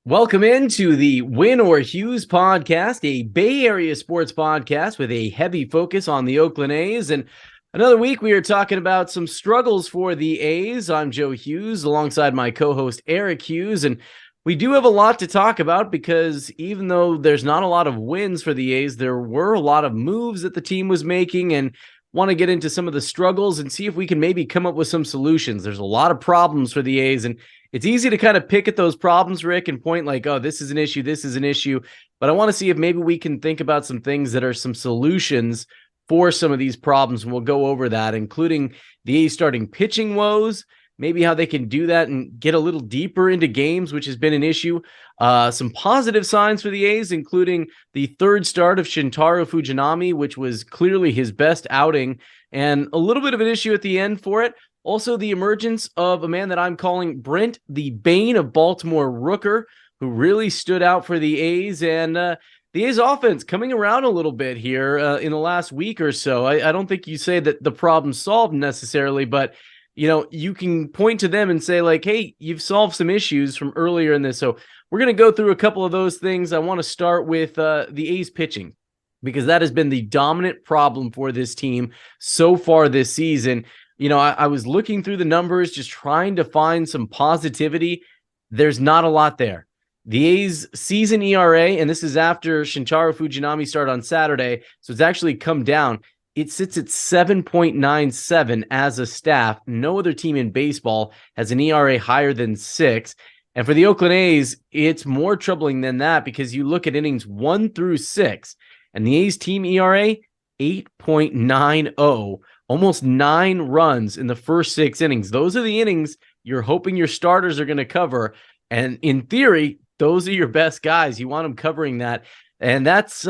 Welcome into the Win or Hughes podcast, a Bay Area sports podcast with a heavy focus on the Oakland A's. And another week, we are talking about some struggles for the A's. I'm Joe Hughes alongside my co-host Eric Hughes. And we do have a lot to talk about because even though there's not a lot of wins for the A's, there were a lot of moves that the team was making, and want to get into some of the struggles and see if we can maybe come up with some solutions. There's a lot of problems for the A's, and it's easy to kind of pick at those problems, Rick, and point like, oh, this is an issue, this is an issue. But I want to see if maybe we can think about some things that are some solutions for some of these problems. And we'll go over that, including the A's starting pitching woes, maybe how they can do that and get a little deeper into games, which has been an issue. Some positive signs for the A's, including the third start of Shintaro Fujinami, which was clearly his best outing, and a little bit of an issue at the end for it. Also, the emergence of a man that I'm calling Brent, the Bane of Baltimore Rooker, who really stood out for the A's. And the A's offense coming around a little bit here in the last week or so. I don't think you say that the problem's solved necessarily, but you can point to them and say like, hey, you've solved some issues from earlier in this. So we're going to go through a couple of those things. I want to start with the A's pitching, because that has been the dominant problem for this team so far this season. I was looking through the numbers, just trying to find some positivity. There's not a lot there. The A's season ERA, and this is after Shintaro Fujinami started on Saturday, so it's actually come down. It sits at 7.97 as a staff. No other team in baseball has an ERA higher than 6. And for the Oakland A's, it's more troubling than that, because you look at innings 1 through 6, and the A's team ERA, 8.90. Almost 9 runs in the first 6 innings. Those are the innings you're hoping your starters are going to cover. And in theory, those are your best guys. You want them covering that. And that's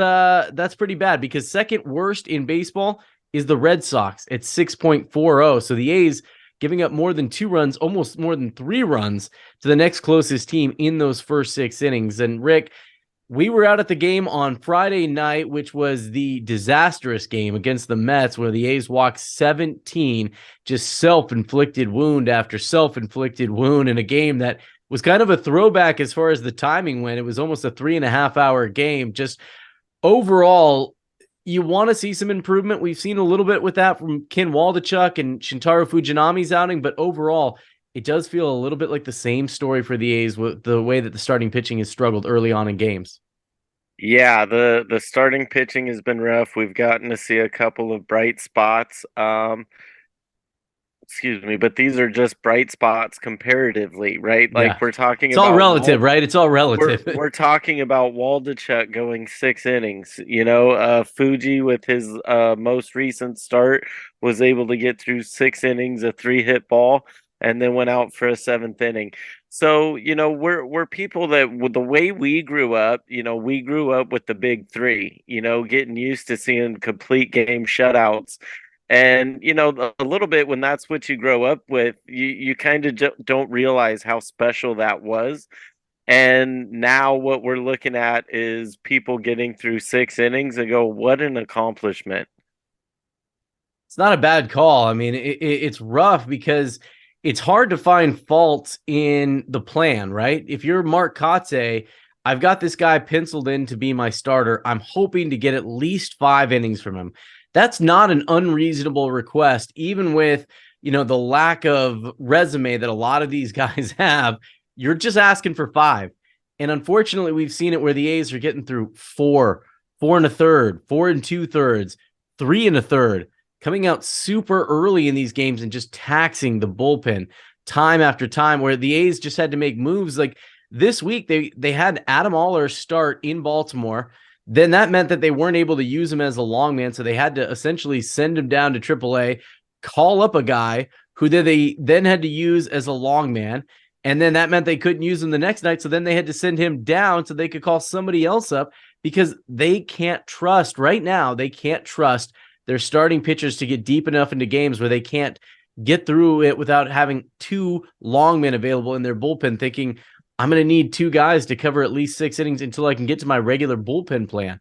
pretty bad, because second worst in baseball is the Red Sox at 6.40. So the A's giving up more than 2 runs, almost more than 3 runs to the next closest team in those first 6 innings. And Rick, we were out at the game on Friday night, which was the disastrous game against the Mets, where the A's walked 17, just self-inflicted wound after self-inflicted wound, in a game that was kind of a throwback as far as the timing went. It was almost a 3.5-hour game. Just overall, you want to see some improvement. We've seen a little bit with that from Ken Waldichuk and Shintaro Fujinami's outing, but overall, it does feel a little bit like the same story for the A's with the way that the starting pitching has struggled early on in games. Yeah, the starting pitching has been rough. We've gotten to see a couple of bright spots. Excuse me, but these are just bright spots comparatively, right? Yeah. Like we're talking It's all about relative, right? It's all we're relative. we're talking about Waldichuk going 6 innings. Fuji with his most recent start was able to get through 6 innings, a 3-hit ball, and then went out for a 7th inning. So, we're people that, with the way we grew up, we grew up with the big three, getting used to seeing complete game shutouts. And, a little bit when that's what you grow up with, you kind of don't realize how special that was. And now what we're looking at is people getting through 6 innings and go, what an accomplishment. It's not a bad call. I mean, it's rough because it's hard to find faults in the plan, right? If you're Mark Kotze, I've got this guy penciled in to be my starter. I'm hoping to get at least 5 innings from him. That's not an unreasonable request, even with, the lack of resume that a lot of these guys have. You're just asking for 5. And unfortunately, we've seen it where the A's are getting through 4, 4 1/3, 4 2/3, 3 1/3, coming out super early in these games and just taxing the bullpen time after time, where the A's just had to make moves. Like this week, they had Adam Aller start in Baltimore. Then that meant that they weren't able to use him as a long man, so they had to essentially send him down to AAA, call up a guy who they then had to use as a long man. And then that meant they couldn't use him the next night. So then they had to send him down so they could call somebody else up, because they can't trust right now. They can't trust their starting pitchers to get deep enough into games where they can't get through it without having 2 long men available in their bullpen, thinking, I'm going to need 2 guys to cover at least 6 innings until I can get to my regular bullpen plan.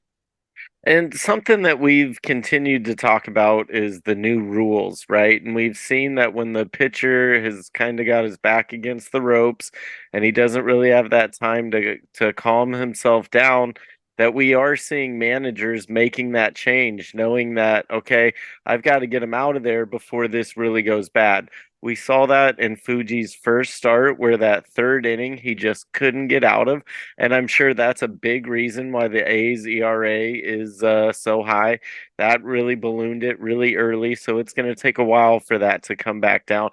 And something that we've continued to talk about is the new rules, right? And we've seen that when the pitcher has kind of got his back against the ropes and he doesn't really have that time to calm himself down, that we are seeing managers making that change, knowing that, okay, I've got to get him out of there before this really goes bad. We saw that in Fuji's first start, where that third inning he just couldn't get out of. And I'm sure that's a big reason why the A's ERA is so high. That really ballooned it really early. So it's going to take a while for that to come back down.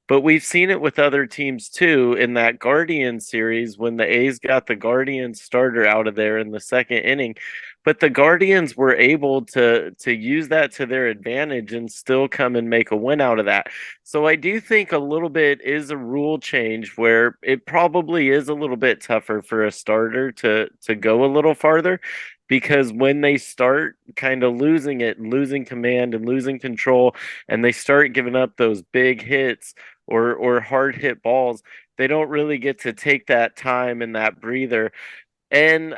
But we've seen it with other teams too. In that Guardian series, when the A's got the Guardian starter out of there in the second inning, but the Guardians were able to use that to their advantage and still come and make a win out of that. So I do think a little bit is a rule change where it probably is a little bit tougher for a starter to go a little farther, because when they start kind of losing it and losing command and losing control, and they start giving up those big hits or hard hit balls, they don't really get to take that time and that breather. And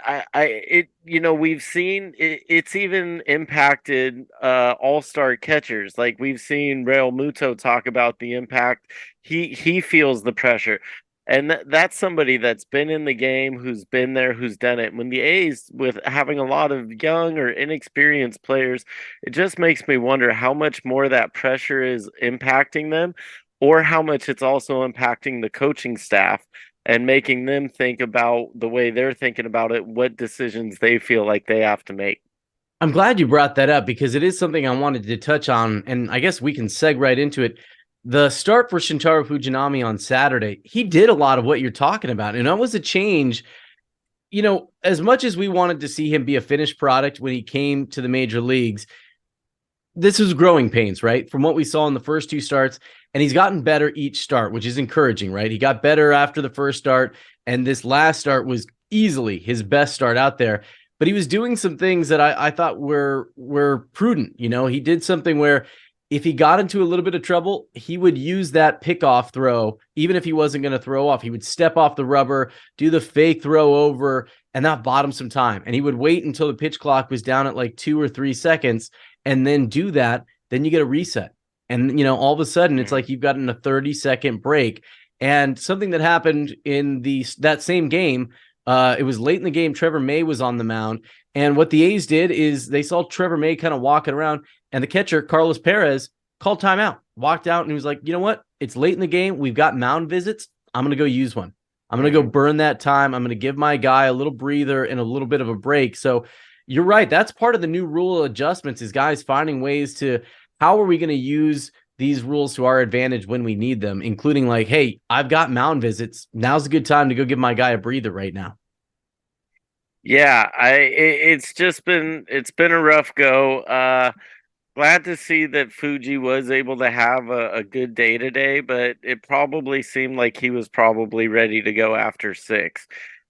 we've seen it's even impacted all-star catchers. Like we've seen Real Muto talk about the impact. He feels the pressure. And that's somebody that's been in the game, who's been there, who's done it. When the A's, with having a lot of young or inexperienced players, it just makes me wonder how much more that pressure is impacting them, or how much it's also impacting the coaching staff and making them think about the way they're thinking about it, what decisions they feel like they have to make. I'm glad you brought that up because it is something I wanted to touch on, and I guess we can seg right into it. The start for Shintaro Fujinami on Saturday, he did a lot of what you're talking about, and that was a change. As much as we wanted to see him be a finished product when he came to the major leagues, this was growing pains, right? From what we saw in the first two starts, and he's gotten better each start, which is encouraging, right? He got better after the first start, and this last start was easily his best start out there. But he was doing some things that I thought were prudent. He did something where if he got into a little bit of trouble, he would use that pickoff throw, even if he wasn't going to throw off. He would step off the rubber, do the fake throw over, and that bought him some time. And he would wait until the pitch clock was down at like 2 or 3 seconds and then do that. Then you get a reset. And, all of a sudden it's like you've gotten a 30-second break. And something that happened in that same game, it was late in the game. Trevor May was on the mound. And what the A's did is they saw Trevor May kind of walking around, and the catcher, Carlos Perez, called timeout, walked out, and he was like, you know what? It's late in the game. We've got mound visits. I'm going to go use one. I'm going to go burn that time. I'm going to give my guy a little breather and a little bit of a break. So you're right. That's part of the new rule adjustments, is guys finding ways to, how are we going to use these rules to our advantage when we need them, including like, hey, I've got mound visits. Now's a good time to go give my guy a breather right now. Yeah, it's been a rough go. Glad to see that Fuji was able to have a good day today, but it probably seemed like he was probably ready to go after six.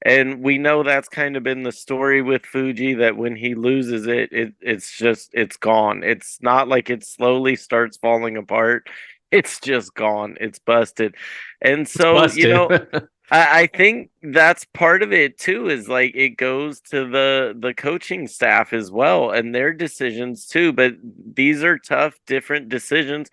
And we know that's kind of been the story with Fuji, that when he loses it's gone. It's not like it slowly starts falling apart. It's just gone. It's busted. And It's so, busted. I think that's part of it too, is like it goes to the coaching staff as well and their decisions too. But these are tough, different decisions.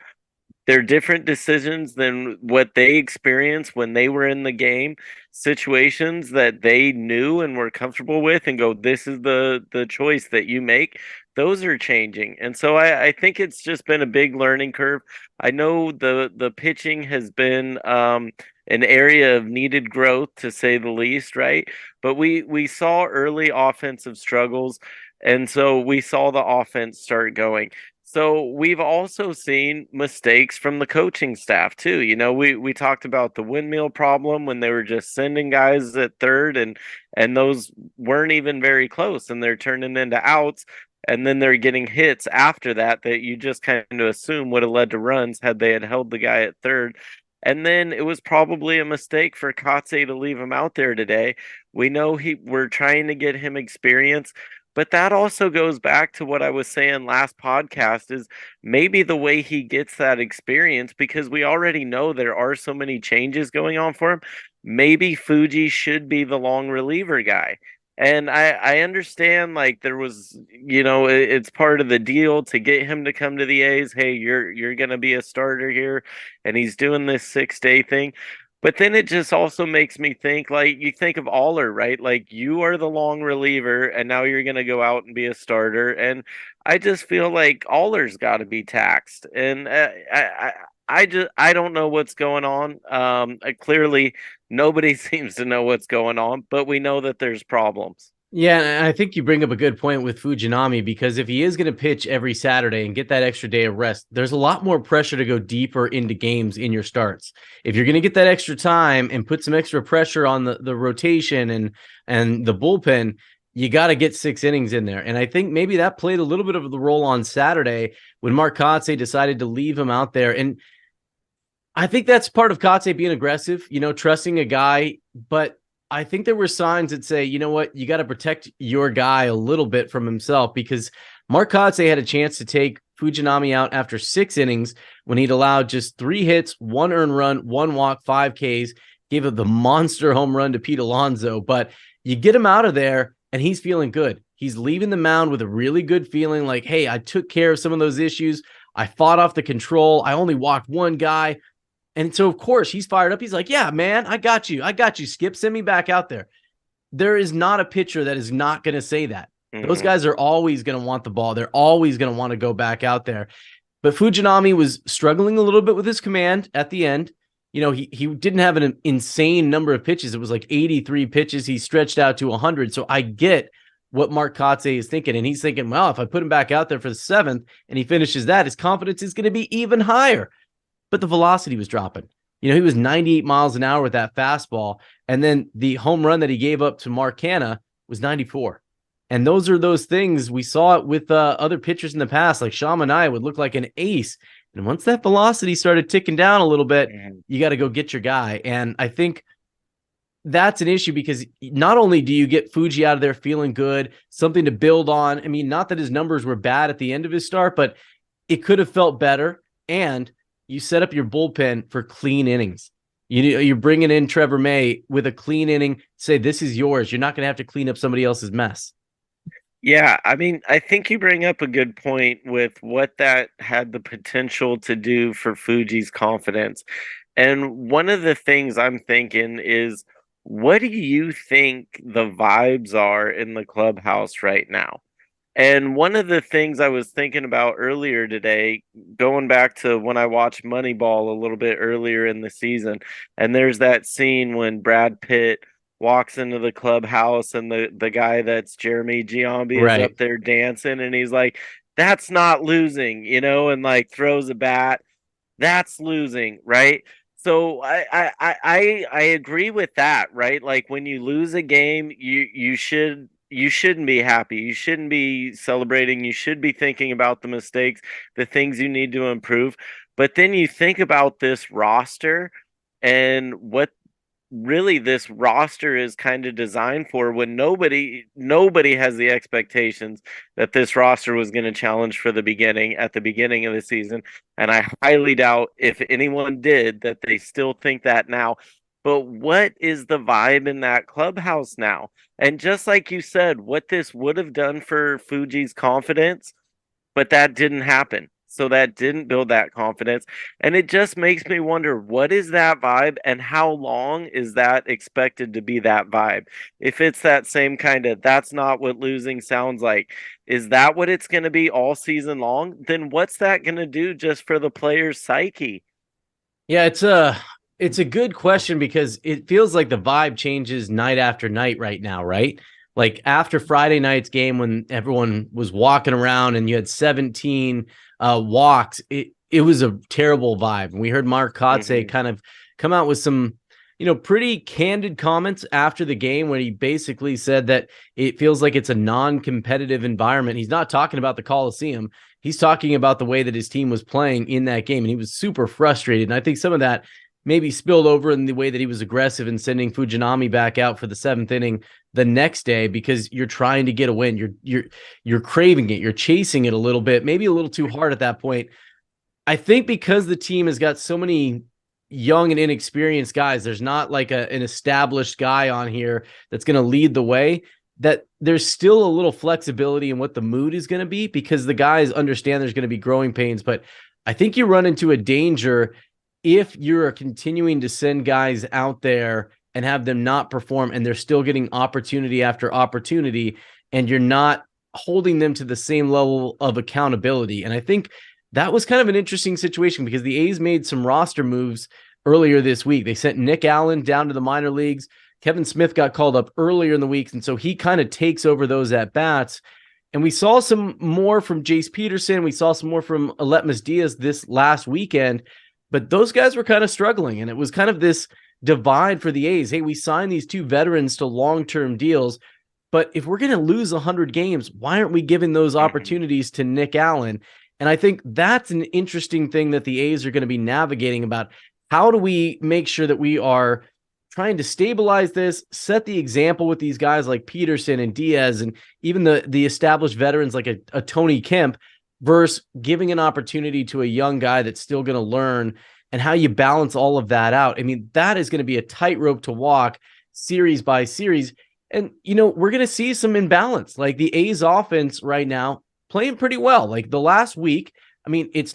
They're different decisions than what they experienced when they were in the game, situations that they knew and were comfortable with, and go, this is the choice that you make. Those are changing. And so I think it's just been a big learning curve. I know the pitching has been an area of needed growth, to say the least, right? But we saw early offensive struggles, and so we saw the offense start going. So we've also seen mistakes from the coaching staff too. We talked about the windmill problem when they were just sending guys at third, and those weren't even very close, and they're turning into outs, and then they're getting hits after that you just kind of assume would have led to runs had they had held the guy at third. And then it was probably a mistake for Kotze to leave him out there today. We know we're trying to get him experience, but that also goes back to what I was saying last podcast, is maybe the way he gets that experience, because we already know there are so many changes going on for him. Maybe Fuji should be the long reliever guy. And I understand like there was, it's part of the deal to get him to come to the A's. Hey, you're gonna be a starter here, and he's doing this 6-day thing. But then it just also makes me think like you think of Aller, right? Like you are the long reliever, and now you're gonna go out and be a starter. And I just feel like Aller's got to be taxed. And I don't know what's going on. Clearly nobody seems to know what's going on, but we know that there's problems. Yeah, and I think you bring up a good point with Fujinami, because if he is going to pitch every Saturday and get that extra day of rest, there's a lot more pressure to go deeper into games in your starts. If you're going to get that extra time and put some extra pressure on the rotation and the bullpen, you got to get 6 innings in there. And I think maybe that played a little bit of the role on Saturday when Mark Kotsay decided to leave him out there. And I think that's part of Kotsay being aggressive, trusting a guy, but I think there were signs that say, you know what, you got to protect your guy a little bit from himself, because Mark Kotsay had a chance to take Fujinami out after 6 innings when he'd allowed just 3 hits, 1 earned run, 1 walk, 5 Ks, gave up the monster home run to Pete Alonso. But you get him out of there and he's feeling good. He's leaving the mound with a really good feeling like, hey, I took care of some of those issues. I fought off the control. I only walked 1 guy. And so, of course, he's fired up. He's like, yeah, man, I got you. I got you, Skip. Send me back out there. There is not a pitcher that is not going to say that. Mm-hmm. Those guys are always going to want the ball. They're always going to want to go back out there. But Fujinami was struggling a little bit with his command at the end. He didn't have an insane number of pitches. It was like 83 pitches. He stretched out to 100. So I get what Mark Kotsay is thinking. And he's thinking, well, if I put him back out there for the 7th and he finishes that, his confidence is going to be even higher. But the velocity was dropping. He was 98 miles an hour with that fastball. And then the home run that he gave up to Mark Canha was 94. And those are those things. We saw it with other pitchers in the past, like Shamanai would look like an ace. And once that velocity started ticking down a little bit, you got to go get your guy. And I think that's an issue, because not only do you get Fuji out of there feeling good, something to build on. I mean, not that his numbers were bad at the end of his start, but it could have felt better. And you set up your bullpen for clean innings. You're bringing in Trevor May with a clean inning. Say, this is yours. You're not going to have to clean up somebody else's mess. Yeah, I mean, I think you bring up a good point with what that had the potential to do for Fuji's confidence. And one of the things I'm thinking is, what do you think the vibes are in the clubhouse right now? And one of the things I was thinking about earlier today, going back to when I watched Moneyball a little bit earlier in the season, and there's that scene when Brad Pitt walks into the clubhouse and the guy that's Jeremy Giambi is up there dancing, and he's like, that's not losing, and like throws a bat. That's losing, right? So I agree with that, right? Like when you lose a game, you shouldn't be happy. You shouldn't be celebrating. You should be thinking about the mistakes, the things you need to improve. But then you think about this roster and what really this roster is kind of designed for, when nobody has the expectations that this roster was going to challenge for the beginning at the beginning of the season. And I highly doubt if anyone did that they still think that now. But what is the vibe in that clubhouse now? And just like you said, what this would have done for Fuji's confidence, but that didn't happen. So that didn't build that confidence. And it just makes me wonder, what is that vibe and how long is that expected to be that vibe? If it's that same kind of, that's not what losing sounds like, is that what it's going to be all season long? Then what's that going to do just for the player's psyche? Yeah, it's a good question, because it feels like the vibe changes night after night right now, right? Like after Friday night's game, when everyone was walking around and you had 17 walks, it was a terrible vibe. And we heard Mark Kotsay kind of come out with some, pretty candid comments after the game, where he basically said that it feels like it's a non-competitive environment. He's not talking about the Coliseum. He's talking about the way that his team was playing in that game. And he was super frustrated. And I think some of that maybe spilled over in the way that he was aggressive in sending Fujinami back out for the 7th inning the next day, because you're trying to get a win. You're craving it. You're chasing it a little bit, maybe a little too hard at that point. I think because the team has got so many young and inexperienced guys, there's not like an established guy on here that's going to lead the way. that there's still a little flexibility in what the mood is going to be because the guys understand there's going to be growing pains. But I think you run into a danger if you're continuing to send guys out there and have them not perform and they're still getting opportunity after opportunity and you're not holding them to the same level of accountability. And I think that was kind of an interesting situation because the A's made some roster moves earlier this week. They sent Nick Allen down to the minor leagues. Kevin Smith got called up earlier in the week, and so he kind of takes over those at-bats. And we saw some more from Jace Peterson. We saw some more from Aletmus Diaz this last weekend, but those guys were kind of struggling, and it was kind of this divide for the A's. Hey, we signed these two veterans to long-term deals, but if we're going to lose 100 games, why aren't we giving those opportunities to Nick Allen? And I think that's an interesting thing that the A's are going to be navigating about. How do we make sure that we are trying to stabilize this, set the example with these guys like Peterson and Diaz and even the established veterans like a Tony Kemp versus giving an opportunity to a young guy that's still going to learn, and how you balance all of that out. I mean, that is going to be a tightrope to walk series by series. And, we're going to see some imbalance. Like the A's offense right now playing pretty well. Like the last week, I mean, it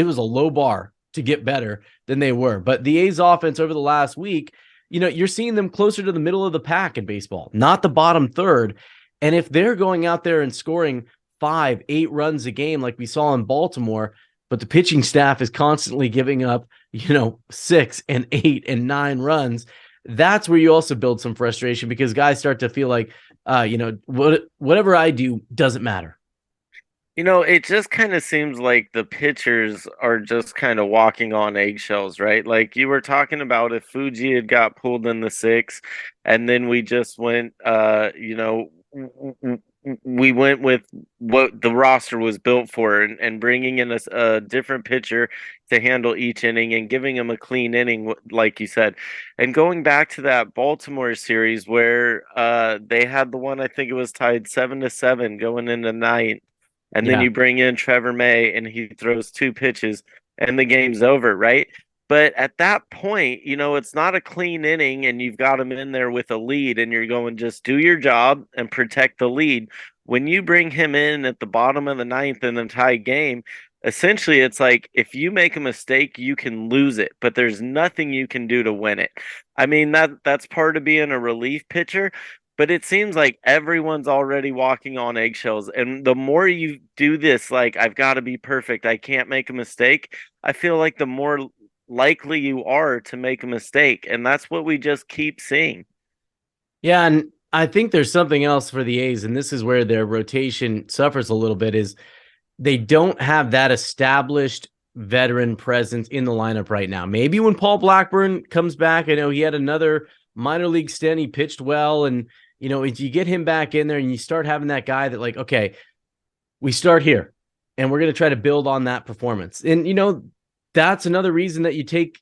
was a low bar to get better than they were. But the A's offense over the last week, you're seeing them closer to the middle of the pack in baseball, not the bottom third. And if they're going out there and scoring 5-8 runs a game like we saw in Baltimore, but the pitching staff is constantly giving up, 6 and 8 and 9 runs, that's where you also build some frustration because guys start to feel like, whatever I do doesn't matter. It just kind of seems like the pitchers are just kind of walking on eggshells, right? Like you were talking about if Fuji had got pulled in the 6th and then we just went, we went with what the roster was built for and bringing in a different pitcher to handle each inning and giving him a clean inning, like you said. And going back to that Baltimore series where they had the one, I think it was tied 7-7 going into ninth. And then Yeah. you bring in Trevor May and he throws 2 pitches and the game's over, right? But at that point, it's not a clean inning and you've got him in there with a lead and you're going, just do your job and protect the lead. When you bring him in at the bottom of the 9th in a tie game, essentially it's like if you make a mistake, you can lose it, but there's nothing you can do to win it. I mean, that's part of being a relief pitcher. But it seems like everyone's already walking on eggshells. And the more you do this, like, I've got to be perfect, I can't make a mistake, I feel like the more likely you are to make a mistake. And that's what we just keep seeing. Yeah, and I think there's something else for the A's, and this is where their rotation suffers a little bit, is they don't have that established veteran presence in the lineup right now. Maybe when Paul Blackburn comes back, I know he had another minor league stint, he pitched well, and if you get him back in there and you start having that guy that like, okay, we start here and we're going to try to build on that performance. And, that's another reason that you take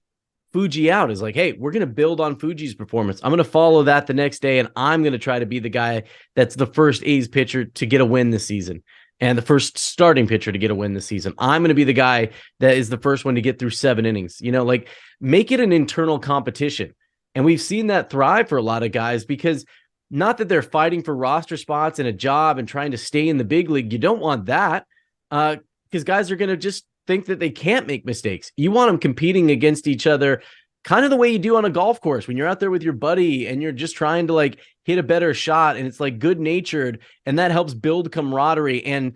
Fuji out is like, hey, we're going to build on Fuji's performance. I'm going to follow that the next day, and I'm going to try to be the guy that's the first A's pitcher to get a win this season and the first starting pitcher to get a win this season. I'm going to be the guy that is the first one to get through 7 innings, like make it an internal competition. And we've seen that thrive for a lot of guys because not that they're fighting for roster spots and a job and trying to stay in the big league. You don't want that because guys are going to just think that they can't make mistakes. You want them competing against each other kind of the way you do on a golf course when you're out there with your buddy and you're just trying to like hit a better shot, and it's like good natured, and that helps build camaraderie and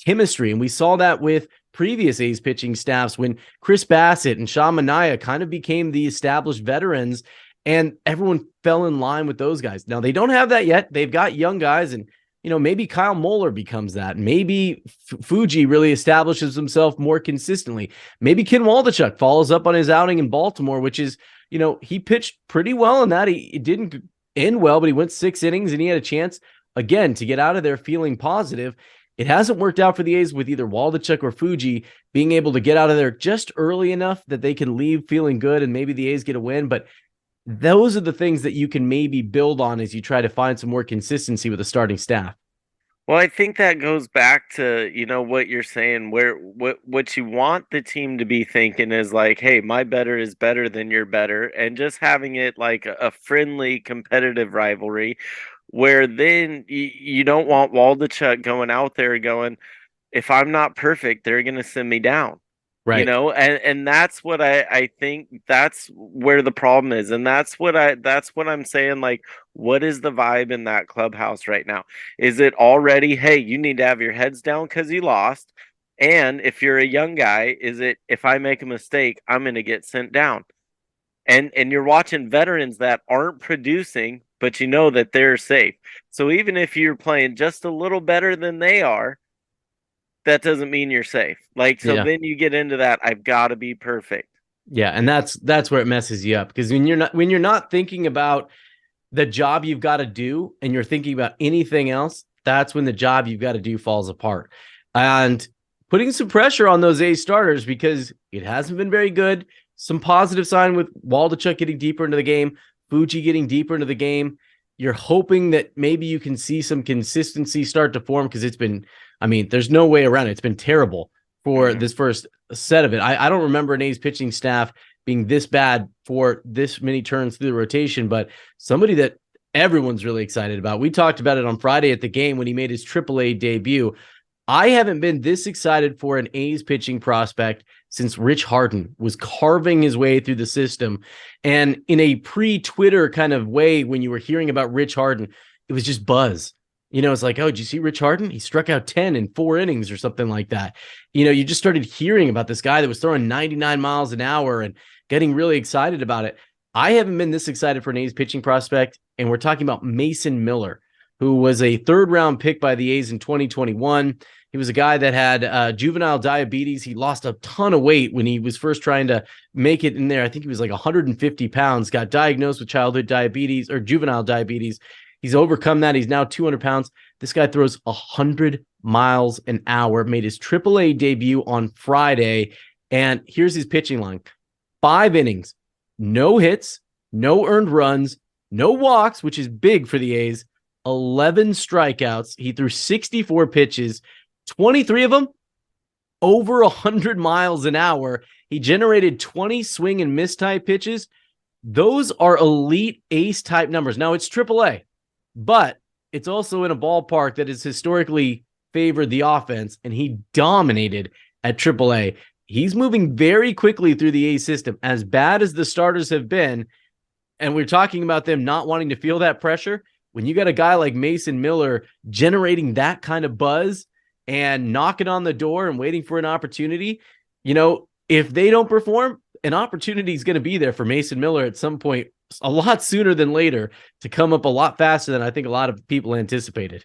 chemistry. And we saw that with previous A's pitching staffs when Chris Bassett and Sean Manaea kind of became the established veterans and everyone fell in line with those guys. Now they don't have that yet. They've got young guys, and maybe Kyle Moeller becomes that. Maybe Fuji really establishes himself more consistently. Maybe Ken Waldichuk follows up on his outing in Baltimore, which is, he pitched pretty well in that. It didn't end well, but he went 6 innings and he had a chance again to get out of there feeling positive. It hasn't worked out for the A's with either Waldichuk or Fuji being able to get out of there just early enough that they can leave feeling good and maybe the A's get a win. But those are the things that you can maybe build on as you try to find some more consistency with the starting staff. Well, I think that goes back to, what you're saying, where what you want the team to be thinking is like, hey, my better is better than your better, and just having it like a friendly competitive rivalry where then you don't want Waldachuk going out there going, if I'm not perfect, they're going to send me down. Right. And that's what I think that's where the problem is. And that's what I'm saying. Like, what is the vibe in that clubhouse right now? Is it already, hey, you need to have your heads down because you lost? And if you're a young guy, is it, if I make a mistake, I'm going to get sent down? And you're watching veterans that aren't producing, but you know that they're safe. So even if you're playing just a little better than they are, that doesn't mean you're safe. Like, so Yeah. then you get into that, I've got to be perfect. Yeah. And that's where it messes you up, because when you're not thinking about the job you've got to do and you're thinking about anything else, that's when the job you've got to do falls apart. And putting some pressure on those A starters, because it hasn't been very good. Some positive sign with Waldachuk getting deeper into the game, Fuji getting deeper into the game. You're hoping that maybe you can see some consistency start to form, because it's been, I mean, there's no way around it. It's been terrible for this first set of it. I don't remember an A's pitching staff being this bad for this many turns through the rotation, but somebody that everyone's really excited about. We talked about it on Friday at the game when he made his AAA debut. I haven't been this excited for an A's pitching prospect since Rich Harden was carving his way through the system. And in a pre-Twitter kind of way, when you were hearing about Rich Harden, it was just buzz. It's like, oh, did you see Rich Harden? He struck out 10 in 4 innings or something like that. You just started hearing about this guy that was throwing 99 miles an hour and getting really excited about it. I haven't been this excited for an A's pitching prospect, and we're talking about Mason Miller, who was a 3rd-round pick by the A's in 2021. He was a guy that had juvenile diabetes. He lost a ton of weight when he was first trying to make it in there. I think he was like 150 pounds, got diagnosed with childhood diabetes or juvenile diabetes. He's overcome that. He's now 200 pounds. This guy throws 100 miles an hour, made his AAA debut on Friday. And here's his pitching line: 5 innings, no hits, no earned runs, no walks, which is big for the A's, 11 strikeouts. He threw 64 pitches, 23 of them over 100 miles an hour. He generated 20 swing and miss type pitches. Those are elite Ace type numbers. Now, it's AAA, but it's also in a ballpark that has historically favored the offense, and he dominated at AAA. He's moving very quickly through the A system. As bad as the starters have been, and we're talking about them not wanting to feel that pressure, when you got a guy like Mason Miller generating that kind of buzz and knocking on the door and waiting for an opportunity, if they don't perform, an opportunity is going to be there for Mason Miller at some point, a lot sooner than later, to come up a lot faster than I think a lot of people anticipated.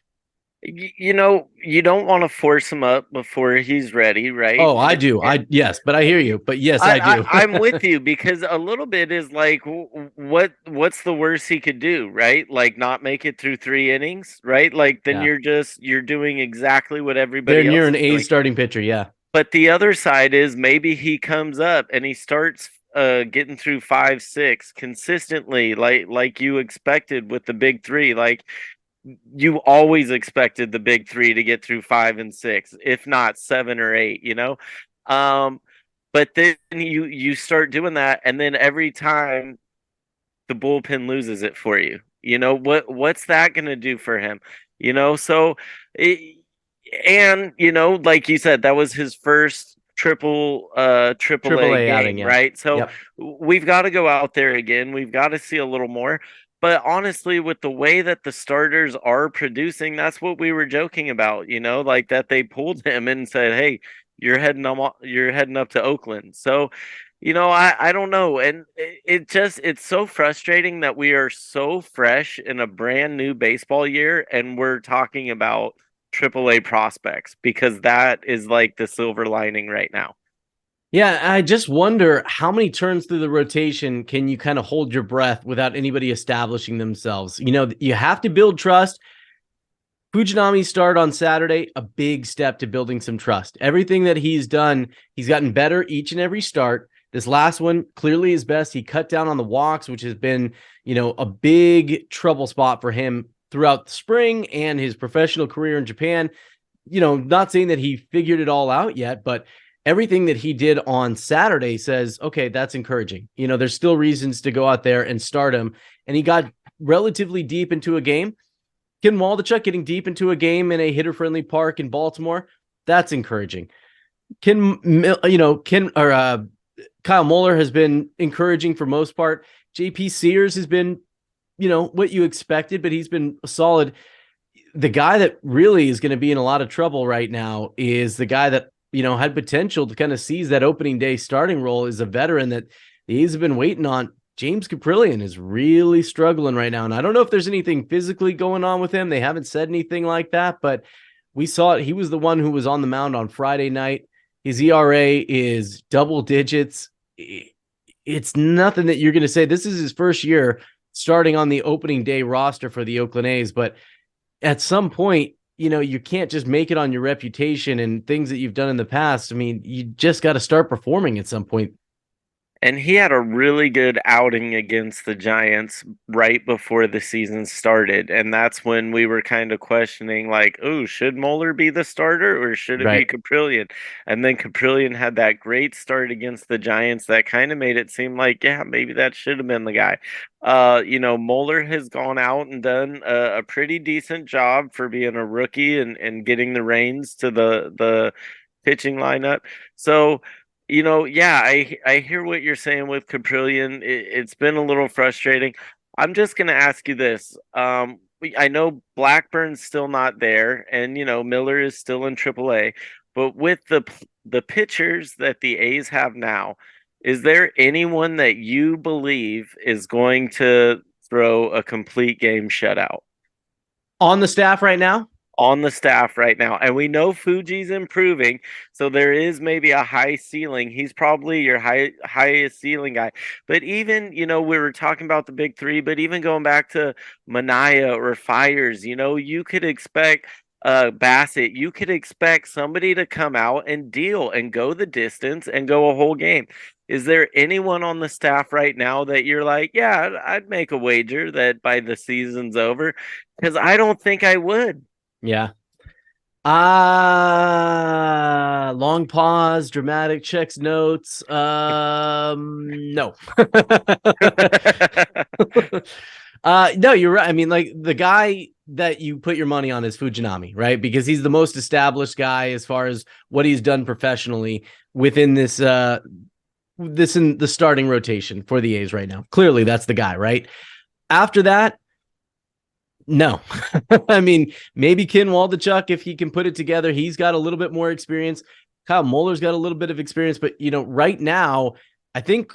You don't want to force him up before he's ready, right? Oh, I do. Yes, but I hear you. But yes, I do. I'm with you, because a little bit is like, what's the worst he could do, right? Like, not make it through 3 innings, right? Like, then you're doing exactly what everybody else You're an is A doing. starting pitcher, yeah. But the other side is, maybe he comes up and he starts getting through 5, 6 consistently, like you expected with the big 3. Like, you always expected the big 3 to get through 5 and 6, if not 7 or 8. But then you start doing that, and then every time the bullpen loses it for you. What's that going to do for him? So like you said, that was his first AAA game, outing, yeah. right? So Yep. we've got to go out there again. We've got to see a little more. But honestly, with the way that the starters are producing, that's what we were joking about, like that they pulled him and said, "Hey, you're heading up to Oakland." So, I don't know. And it's so frustrating that we are so fresh in a brand new baseball year, and we're talking about AAA prospects, because that is like the silver lining right now. Yeah, I just wonder how many turns through the rotation can you kind of hold your breath without anybody establishing themselves? You have to build trust. Fujinami's start on Saturday, a big step to building some trust. Everything that he's done, he's gotten better each and every start. This last one, clearly his best. He cut down on the walks, which has been, a big trouble spot for him throughout the spring and his professional career in Japan. Not saying that he figured it all out yet, but everything that he did on Saturday says, okay, that's encouraging. There's still reasons to go out there and start him. And he got relatively deep into a game. Ken Waldichuk getting deep into a game in a hitter-friendly park in Baltimore, that's encouraging. Kyle Muller has been encouraging for most part. JP Sears has been, what you expected, but he's been solid. The guy that really is going to be in a lot of trouble right now is the guy that, had potential to kind of seize that opening day starting role, is a veteran that the A's have been waiting on. James Caprillion is really struggling right now. And I don't know if there's anything physically going on with him. They haven't said anything like that, but we saw it. He was the one who was on the mound on Friday night. His ERA is double digits. It's nothing that you're going to say. This is his first year starting on the opening day roster for the Oakland A's, but at some point, you can't just make it on your reputation and things that you've done in the past. I mean, you just got to start performing at some point. And he had a really good outing against the Giants right before the season started. And that's when we were kind of questioning, like, oh, should Moeller be the starter or should it be Right. Caprillion? And then Caprillion had that great start against the Giants that kind of made it seem like, yeah, maybe that should have been the guy. Moeller has gone out and done a pretty decent job for being a rookie and getting the reins to the pitching lineup. So, yeah, I hear what you're saying with Caprillion. It's been a little frustrating. I'm just going to ask you this. I know Blackburn's still not there, and Miller is still in AAA, but with the pitchers that the A's have now, is there anyone that you believe is going to throw a complete game shutout? On the staff right now? On the staff right now. And we know Fuji's improving, so there is maybe a high ceiling. He's probably your highest ceiling guy. But even, we were talking about the big three, but even going back to Manaya or Fires, you could expect Bassett, you could expect somebody to come out and deal and go the distance and go a whole game. Is there anyone on the staff right now that you're like, yeah, I'd make a wager that by the season's over? Because I don't think I would. Yeah. Long pause, dramatic checks notes. No. No, you're right. I mean, like, the guy that you put your money on is Fujinami, right? Because he's the most established guy as far as what he's done professionally within this in the starting rotation for the A's right now. Clearly, that's the guy, right? After that, no. I mean, maybe Ken Waldichuk, if he can put it together. He's got a little bit more experience. Kyle Muller's got a little bit of experience, but right now, I think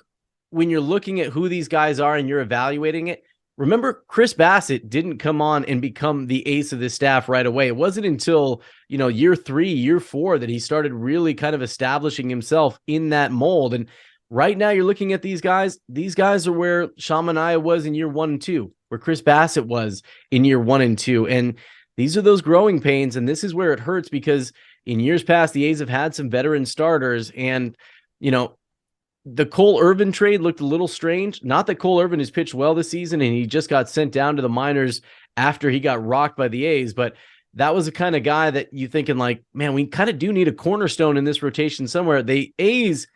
when you're looking at who these guys are and you're evaluating it, remember, Chris Bassett didn't come on and become the ace of the staff right away. It wasn't until, year 3, year 4 that he started really kind of establishing himself in that mold. And right now you're looking at these guys. These guys are where Shamanaya was in year 1 and 2, where Chris Bassett was in year 1 and 2. And these are those growing pains. And this is where it hurts, because in years past, the A's have had some veteran starters, and, the Cole Irvin trade looked a little strange. Not that Cole Irvin has pitched well this season and he just got sent down to the minors after he got rocked by the A's, but that was the kind of guy that you thinking, like, man, we kind of do need a cornerstone in this rotation somewhere. The A's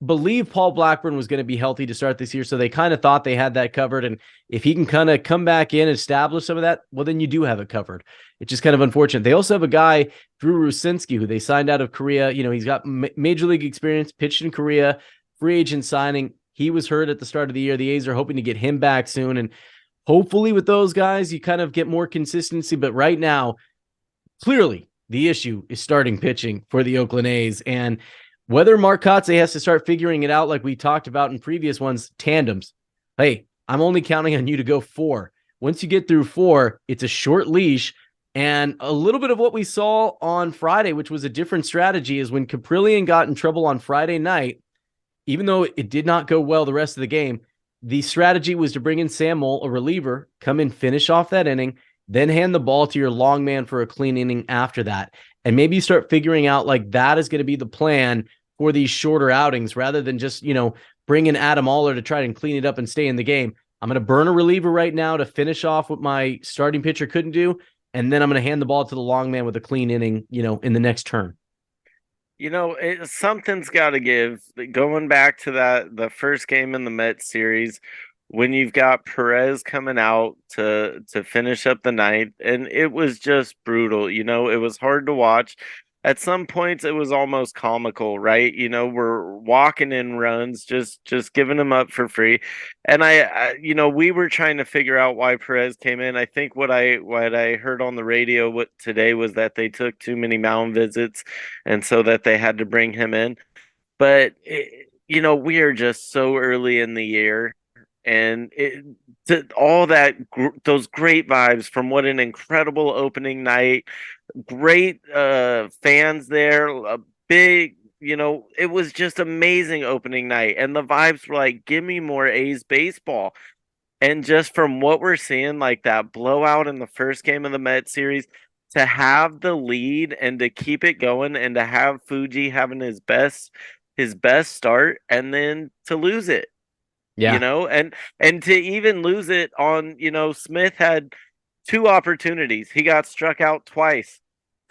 believe Paul Blackburn was going to be healthy to start this year, so they kind of thought they had that covered. And if he can kind of come back in and establish some of that, well, then you do have it covered. It's just kind of unfortunate. They also have a guy, Drew Rucinski, who they signed out of Korea. He's got major league experience, pitched in Korea, free agent signing. He was hurt at the start of the year. The A's are hoping to get him back soon. And hopefully with those guys, you kind of get more consistency. But right now, clearly the issue is starting pitching for the Oakland A's. And whether Mark Kotsay has to start figuring it out, like we talked about in previous ones, tandems. Hey, I'm only counting on you to go 4. Once you get through 4, it's a short leash. And a little bit of what we saw on Friday, which was a different strategy, is when Caprillion got in trouble on Friday night, even though it did not go well the rest of the game, the strategy was to bring in Sam Moll, a reliever, come in, finish off that inning, then hand the ball to your long man for a clean inning after that. And maybe you start figuring out, like, that is going to be the plan for these shorter outings, rather than just, bring in Adam Aller to try and clean it up and stay in the game. I'm going to burn a reliever right now to finish off what my starting pitcher couldn't do, and then I'm going to hand the ball to the long man with a clean inning, in the next turn. Something's got to give. Going back to the first game in the Mets series, when you've got Perez coming out to finish up the ninth, and it was just brutal. It was hard to watch. At some points, it was almost comical, right? We're walking in runs, just giving them up for free. And we were trying to figure out why Perez came in. I think what I heard on the radio today was that they took too many mound visits, and so that they had to bring him in. But we are just so early in the year, and all those great vibes from what an incredible opening night, great fans there, a big, it was just amazing opening night, and the vibes were like, give me more A's baseball. And just from what we're seeing, like that blowout in the first game of the Met series, to have the lead and to keep it going, and to have Fuji having his best start, and then to lose it, Yeah. and to even lose it on, Smith had two opportunities. He got struck out twice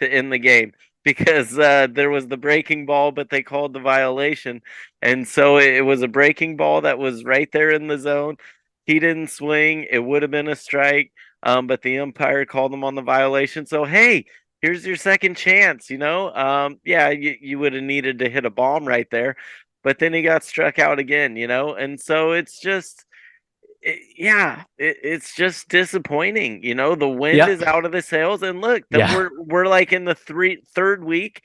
to end the game because there was the breaking ball, but they called the violation. And so it was a breaking ball that was right there in the zone. He didn't swing. It would have been a strike, but the umpire called him on the violation. So, hey, here's your second chance, yeah, you would have needed to hit a bomb right there. But then he got struck out again, and so it's just it's just disappointing. The wind Yeah. is out of the sails, and look, that Yeah. we're like in the third week,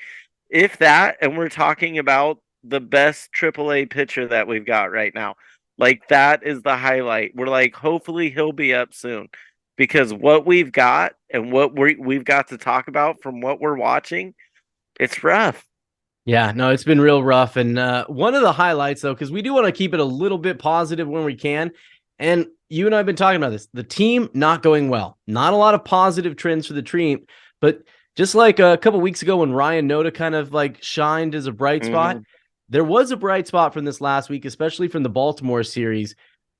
if that, and we're talking about the best AAA pitcher that we've got right now. Like, that is the highlight. We're like, hopefully he'll be up soon, because what we've got and what we've got to talk about from what we're watching, it's rough. Yeah, no, it's been real rough. And one of the highlights, though, because we do want to keep it a little bit positive when we can. And you and I have been talking about this. The team not going well. Not a lot of positive trends for the team. But just like a couple weeks ago when Ryan Noda kind of like shined as a bright spot, there was a bright spot from this last week, especially from the Baltimore series.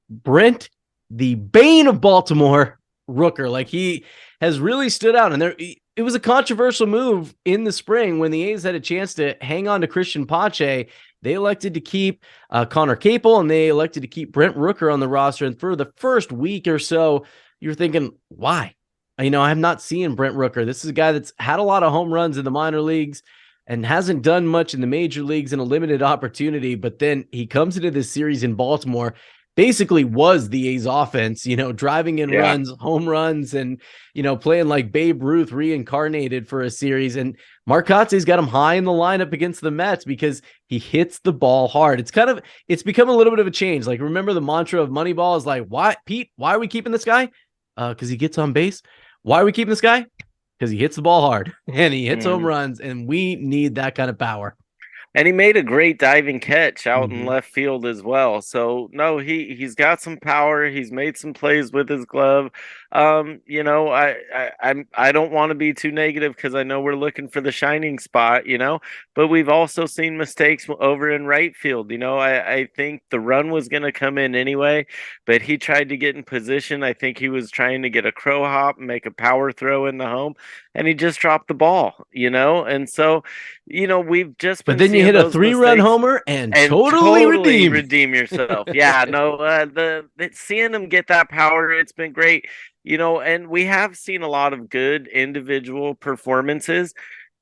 Brent, the Bane of Baltimore, Rooker. Like, he has really stood out. And it was a controversial move in the spring when the A's had a chance to hang on to Christian Pache. They elected to keep Connor Capel, and they elected to keep Brent Rooker on the roster. And for the first week or so, you're thinking, why? I'm not seeing Brent Rooker. This is a guy that's had a lot of home runs in the minor leagues and hasn't done much in the major leagues in a limited opportunity. But then he comes into this series in Baltimore, basically was the A's offense, driving in runs, home runs, and, playing like Babe Ruth reincarnated for a series. And Marcotte's got him high in the lineup against the Mets because he hits the ball hard. It's become a little bit of a change. Like, remember the mantra of Moneyball is like, why, Pete, why are we keeping this guy? Because he gets on base. Why are we keeping this guy? Because he hits the ball hard and he hits home runs, and we need that kind of power. And he made a greit diving catch out in left field as well. So no, he's got some power. He's made some plays with his glove. I don't want to be too negative, because I know we're looking for the shining spot, but we've also seen mistakes over in right field. I think the run was going to come in anyway, but he tried to get in position. I think he was trying to get a crow hop and make a power throw in the home, and he just dropped the ball, and so, we've just been. But then you hit a 3-run homer and totally redeem yourself. Yeah, no, seeing him get that power, it's been great. And we have seen a lot of good individual performances.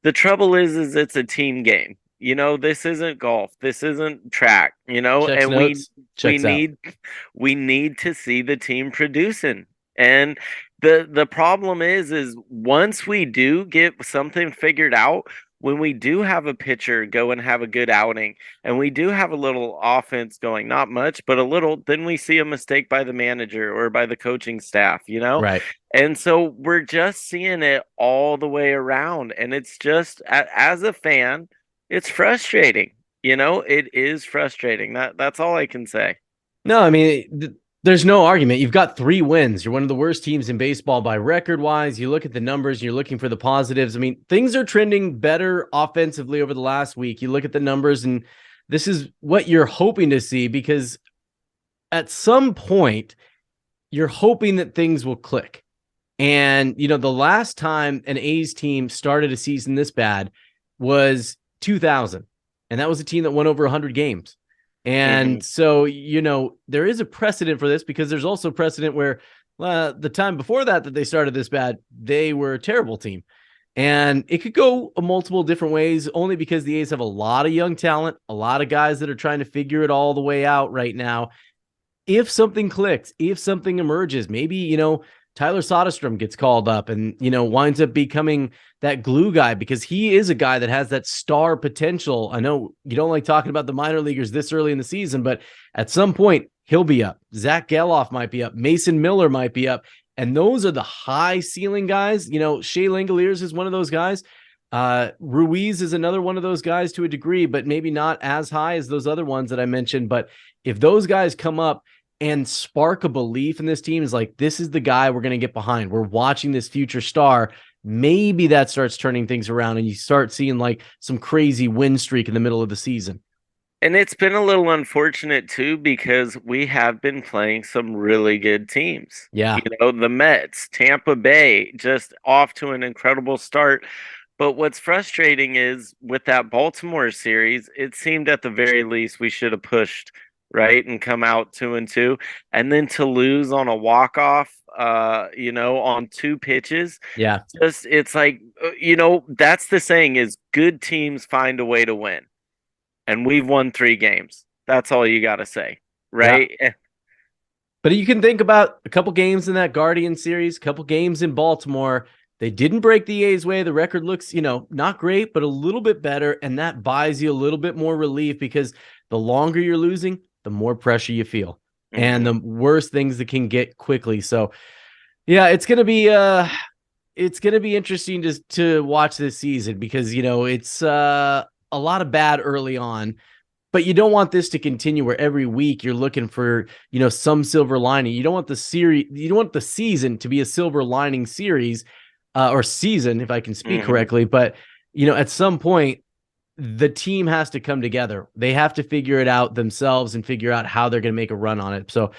The trouble is it's a team game. This isn't golf. This isn't track. Checks And notes, we checks out. we need to see the team producing. And the problem is once we do get something figured out, when we do have a pitcher go and have a good outing, and we do have a little offense going, not much, but a little, then we see a mistake by the manager or by the coaching staff, Right. And so we're just seeing it all the way around. And it's just, as a fan, it's frustrating. It is frustrating. That's all I can say. No, I mean, there's no argument. You've got 3 wins. You're one of the worst teams in baseball by record-wise. You look at the numbers, you're looking for the positives. I mean, things are trending better offensively over the last week. You look at the numbers, and this is what you're hoping to see, because at some point, you're hoping that things will click. And, the last time an A's team started a season this bad was 2000. And that was a team that won over 100 games. And so, there is a precedent for this because there's also precedent where the time before that they started this bad, they were a terrible team. And it could go multiple different ways only because the A's have a lot of young talent, a lot of guys that are trying to figure it all the way out right now. If something clicks, if something emerges, maybe, Tyler Soderstrom gets called up and, winds up becoming that glue guy because he is a guy that has that star potential. I know you don't like talking about the minor leaguers this early in the season, but at some point he'll be up. Zach Geloff might be up. Mason Miller might be up. And those are the high ceiling guys. Shea Langoliers is one of those guys. Ruiz is another one of those guys to a degree, but maybe not as high as those other ones that I mentioned. But if those guys come up and spark a belief in this team, is like, this is the guy we're going to get behind. We're watching this future star. Maybe that starts turning things around and you start seeing like some crazy win streak in the middle of the season. And it's been a little unfortunate too, because we have been playing some really good teams. Yeah. The Mets, Tampa Bay, just off to an incredible start. But what's frustrating is with that Baltimore series, it seemed at the very least we should have pushed, right, and come out 2-2. And then to lose on a walk-off, on 2 pitches. Yeah. Just, it's like, that's the saying is good teams find a way to win. And we've won 3 games. That's all you got to say, right? Yeah. But you can think about a couple games in that Guardian series, a couple games in Baltimore. They didn't break the A's way. The record looks, not great, but a little bit better. And that buys you a little bit more relief because the longer you're losing, the more pressure you feel and the worse things that can get quickly. So, yeah, it's going to be interesting to watch this season because, it's a lot of bad early on, but you don't want this to continue where every week you're looking for, some silver lining. You don't want the season to be a silver lining series or season, if I can speak correctly. But, at some point, the team has to come together. They have to figure it out themselves and figure out how they're going to make a run on it. So,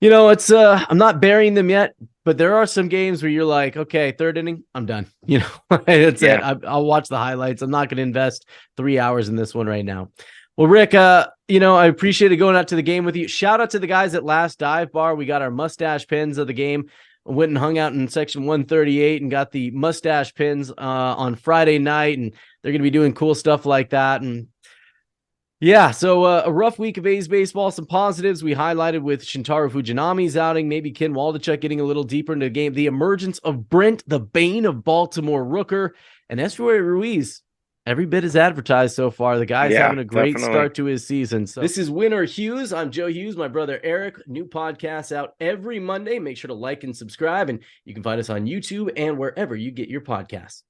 it's I'm not burying them yet, but there are some games where you're like, okay, 3rd inning, I'm done. That's it. I'll watch the highlights. I'm not going to invest 3 hours in this one right now. Well, Rick, I appreciated going out to the game with you. Shout out to the guys at Last Dive Bar. We got our mustache pins of the game. Went and hung out in section 138 and got the mustache pins on Friday night, and they're going to be doing cool stuff like that. And yeah, so a rough week of A's baseball. Some positives we highlighted with Shintaro Fujinami's outing, maybe Ken Waldichuk getting a little deeper into the game, the emergence of Brent, the Bane of Baltimore Rooker, and Esteury Ruiz. Every bit is advertised so far. The guy's having a great start to his season. So this is Winner Hughes. I'm Joe Hughes, my brother Eric. New podcasts out every Monday. Make sure to like and subscribe, and you can find us on YouTube and wherever you get your podcasts.